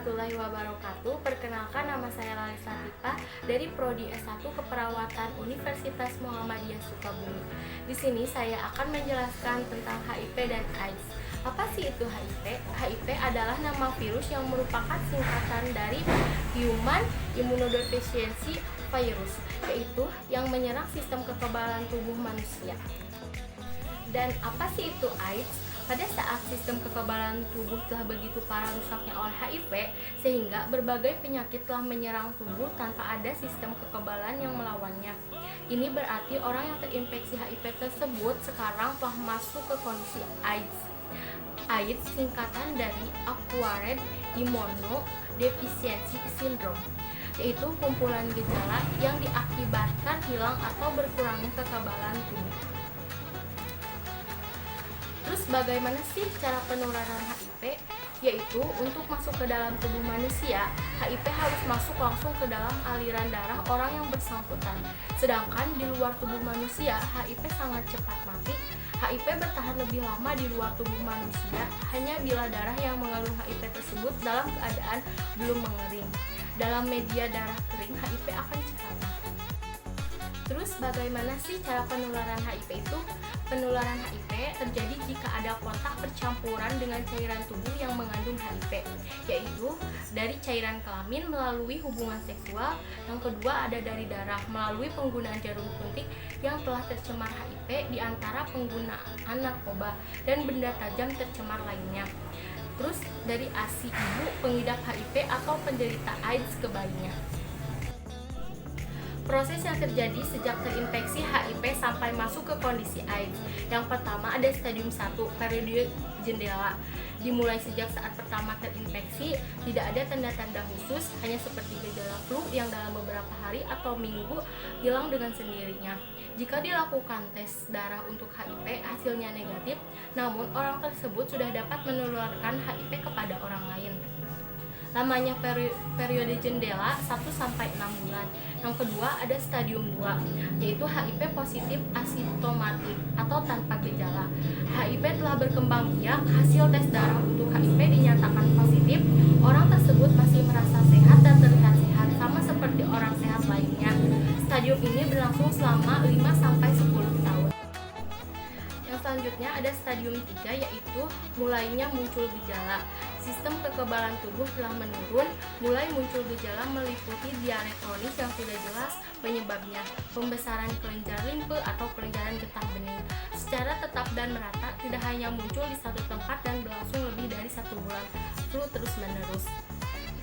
warahmatullahi wabarakatuh. Perkenalkan, nama saya Lalis Latifah dari Prodi S1 Keperawatan Universitas Muhammadiyah Sukabumi. Di sini saya akan menjelaskan tentang HIV dan AIDS. Apa sih itu HIV? HIV adalah nama virus yang merupakan singkatan dari Human Immunodeficiency Virus, yaitu yang menyerang sistem kekebalan tubuh manusia. Dan apa sih itu AIDS? Pada saat sistem kekebalan tubuh telah begitu parah rusaknya oleh HIV, sehingga berbagai penyakit telah menyerang tubuh tanpa ada sistem kekebalan yang melawannya. Ini berarti orang yang terinfeksi HIV tersebut sekarang telah masuk ke kondisi AIDS. AIDS singkatan dari Acquired Immunodeficiency Syndrome, yaitu kumpulan gejala yang diakibatkan hilang atau berkurangnya kekebalan tubuh. Terus bagaimana sih cara penularan HIV? Yaitu untuk masuk ke dalam tubuh manusia, HIV harus masuk langsung ke dalam aliran darah orang yang bersangkutan. Sedangkan di luar tubuh manusia, HIV sangat cepat mati. HIV bertahan lebih lama di luar tubuh manusia hanya bila darah yang mengandung HIV tersebut dalam keadaan belum mengering. Dalam media darah kering, HIV akan cepat mati. Terus bagaimana sih cara penularan HIV itu? Penularan HIV terjadi jika ada kontak percampuran dengan cairan tubuh yang mengandung HIV, yaitu dari cairan kelamin melalui hubungan seksual. Yang kedua ada dari darah melalui penggunaan jarum suntik yang telah tercemar HIV di antara penggunaan narkoba dan benda tajam tercemar lainnya. Terus dari ASI ibu pengidap HIV atau penderita AIDS ke bayinya. Proses yang terjadi sejak terinfeksi HIV sampai masuk ke kondisi AIDS. Yang pertama ada stadium 1, periode jendela. Dimulai sejak saat pertama terinfeksi, tidak ada tanda-tanda khusus, hanya seperti gejala flu yang dalam beberapa hari atau minggu hilang dengan sendirinya. Jika dilakukan tes darah untuk HIV, hasilnya negatif, namun orang tersebut sudah dapat menularkan HIV kepada orang lain. Lamanya periode jendela 1-6 bulan. Yang kedua ada stadium 2, yaitu HIV positif asimptomatik atau tanpa gejala. HIV telah berkembang biak, hasil tes darah untuk HIV dinyatakan positif. Orang tersebut masih merasa sehat dan terlihat sehat sama seperti orang sehat lainnya. Stadium ini berlangsung selama 5-10 tahun. Yang selanjutnya ada stadium 3, yaitu mulainya muncul gejala. Sistem kekebalan tubuh telah menurun, mulai muncul gejala meliputi diare kronis yang tidak jelas penyebabnya, pembesaran kelenjar limfe atau kelenjaran getah bening secara tetap dan merata, tidak hanya muncul di satu tempat dan berlangsung lebih dari 1 bulan, flu terus menerus.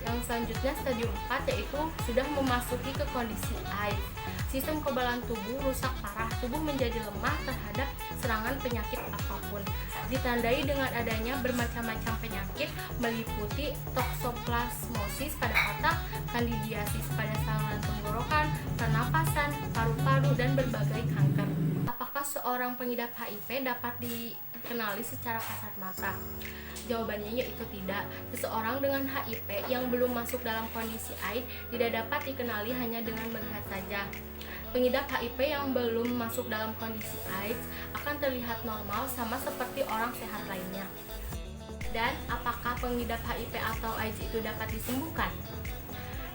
Yang selanjutnya stadium 4, yaitu sudah memasuki ke kondisi AIDS. Sistem kekebalan tubuh rusak parah, tubuh menjadi lemah terhadap serangan penyakit apapun. Ditandai dengan adanya bermacam-macam penyakit meliputi toksoplasmosis pada otak, kandidiasis pada saluran tenggorokan, pernapasan, paru-paru, dan berbagai kanker. Apakah seorang pengidap HIV dapat dikenali secara kasat mata? Jawabannya yaitu tidak. Seseorang dengan HIV yang belum masuk dalam kondisi AIDS tidak dapat dikenali hanya dengan melihat saja. Pengidap HIV yang belum masuk dalam kondisi AIDS akan terlihat normal sama seperti orang sehat lainnya. Dan apakah pengidap HIV atau AIDS itu dapat disembuhkan?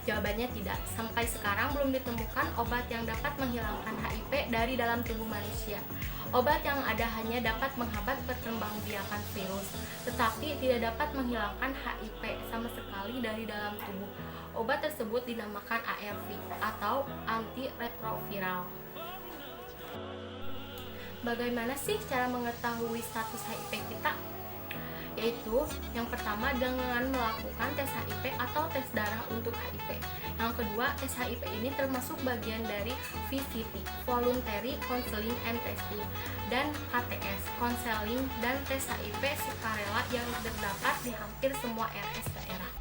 Jawabannya tidak. Sampai sekarang belum ditemukan obat yang dapat menghilangkan HIV dari dalam tubuh manusia. Obat yang ada hanya dapat menghambat perkembangbiakan virus, tetapi tidak dapat menghilangkan HIV sama sekali dari dalam tubuh. Obat tersebut dinamakan ARV atau antiretroviral. Bagaimana sih cara mengetahui status HIV kita? Yaitu yang pertama dengan melakukan tes HIV atau tes darah untuk HIV. Yang kedua, tes HIV ini termasuk bagian dari VCT, Voluntary Counseling and Testing, dan KTS, Counseling dan Tes HIV sukarela yang terdapat di hampir semua RS daerah.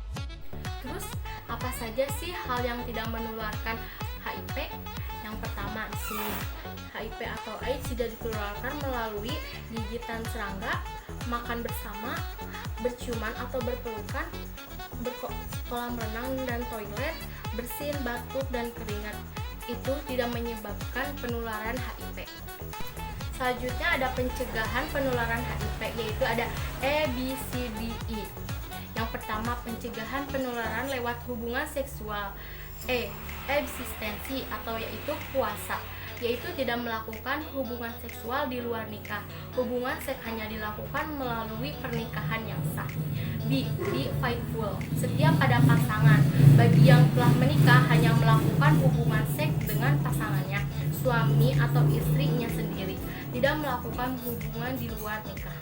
Terus, apa saja sih hal yang tidak menularkan HIV? Yang pertama di sini, HIV atau AIDS tidak ditularkan melalui gigitan serangga, makan bersama, berciuman atau berpelukan, berkolam renang dan toilet, bersin, batuk, dan keringat. Itu tidak menyebabkan penularan HIV. Selanjutnya ada pencegahan penularan HIV, yaitu ada ABCDE. Yang Yang pertama, pencegahan penularan lewat hubungan seksual. Abstinensi atau yaitu puasa, yaitu tidak melakukan hubungan seksual di luar nikah. Hubungan seks hanya dilakukan melalui pernikahan yang sah. Be faithful, setia pada pasangan. Bagi yang telah menikah hanya melakukan hubungan seks dengan pasangannya, suami atau istrinya sendiri, tidak melakukan hubungan di luar nikah.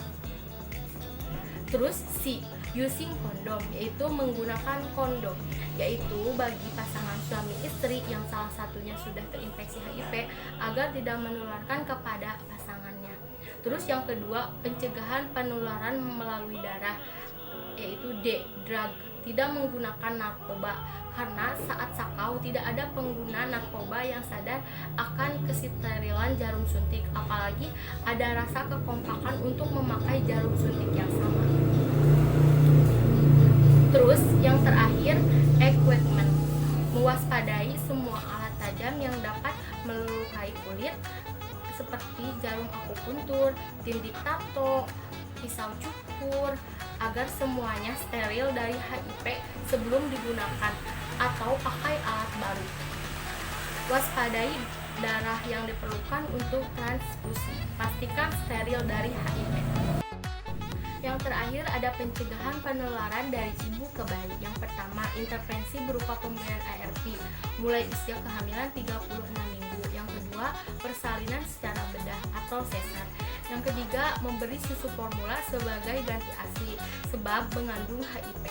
Terus C, using kondom, yaitu menggunakan kondom, yaitu bagi pasangan suami istri yang salah satunya sudah terinfeksi HIV agar tidak menularkan kepada pasangannya. Terus yang kedua, pencegahan penularan melalui darah, yaitu D, drug, tidak menggunakan narkoba, karena saat sakau tidak ada pengguna narkoba yang sadar akan kesterilan jarum suntik, apalagi ada rasa kekompakan untuk memakai jarum suntik yang sama. Terus yang terakhir, equipment, mewaspadai semua alat tajam yang dapat melukai kulit seperti jarum akupuntur, tindik tato, pisau cukur, agar semuanya steril dari HIV sebelum digunakan atau pakai alat baru. Waspadai darah yang diperlukan untuk transfusi, pastikan steril dari HIV. Yang terakhir ada pencegahan penularan dari ibu ke bayi. Yang pertama, intervensi berupa pemberian ARV mulai usia kehamilan 36 minggu. Yang kedua, persalinan secara bedah atau sesar. Yang ketiga, memberi susu formula sebagai ganti ASI sebab mengandung HIV.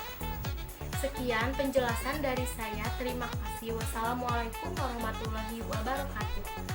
Sekian penjelasan dari saya. Terima kasih. Wassalamualaikum warahmatullahi wabarakatuh.